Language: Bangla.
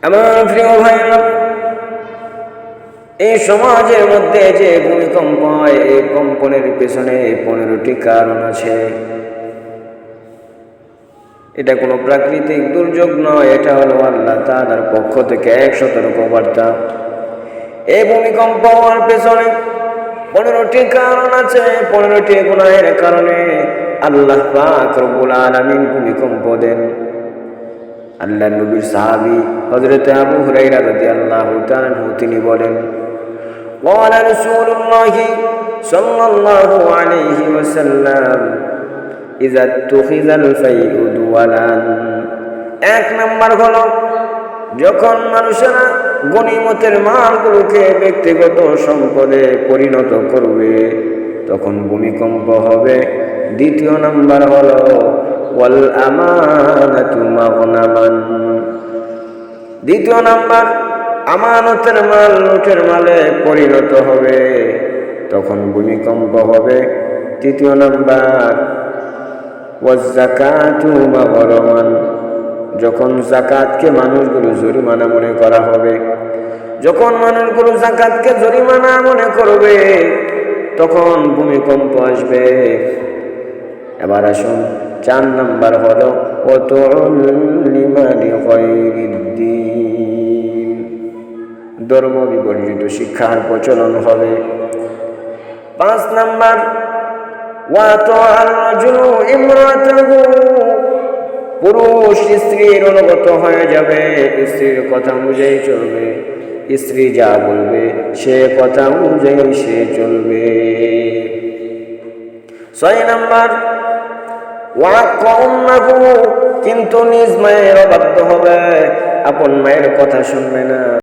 আমার প্রিয় ভাইরা, এই সমাজের মধ্যে যে ভূমিকম্প হয়, এই কম্পনের পেছনে 15টি কারণ আছে। এটা কোনো প্রাকৃতিক দুর্যোগ নয়, এটা হলো আল্লাহ তাআলার পক্ষ থেকে এক সতর্কবার্তা। এই ভূমিকম্প হওয়ার পেছনে 15টি কারণ আছে। 15টি গুনাহের কারণে আল্লাহ পাক রব্বুল আলামিন ভূমিকম্প দেন। আল্লাহর নবীর সাহাবী হযরত আবু হুরায়রা রাদিয়াল্লাহু তাআলা তিনি বলেন, قال رسول الله صلى الله عليه وسلم إذا اتخذ الفيء دولا। এক নাম্বার হলো, যখন মানুষেরা গনিমতের মালগুলোকে ব্যক্তিগত সম্পদে পরিণত করবে তখন ভূমিকম্প হবে। দ্বিতীয় নাম্বার হলো ওয়াল আমানাতু মাগনামান। দ্বিতীয় নাম্বার, আমানতের মাল লুটের মালে পরিণত হবে, তখন ভূমিকম্প হবে। তৃতীয় নাম্বার ওয়াজ যাকাতু মাগরামান। যখন যাকাতকে মানুষগুলো জরিমানা মনে করা হবে, যখন মানুষগুলো যাকাতকে জরিমানা মনে করবে তখন ভূমিকম্প আসবে। এবার আসুন, 4 নাম্বার হলো ওয়াতুল লিমানি গায়রিদ্দিন। ধর্ম বিবর্জিত শিক্ষার প্রচলন হবে। 5 নাম্বার ওয়াতুআর রাজুলু ইমরাতাহু। পুরুষ স্ত্রীর অনুগত হয়ে যাবে, স্ত্রীর কথা অনুযায়ী চলবে, স্ত্রী যা বলবে সে কথা অনুযায়ী সে চলবে। 6 নাম্বার ওয়াক্কা উম্মাহু। কিন্তু নিজ মায়ের অবাধ্য হবে, আপন মায়ের কথা শুনবে না।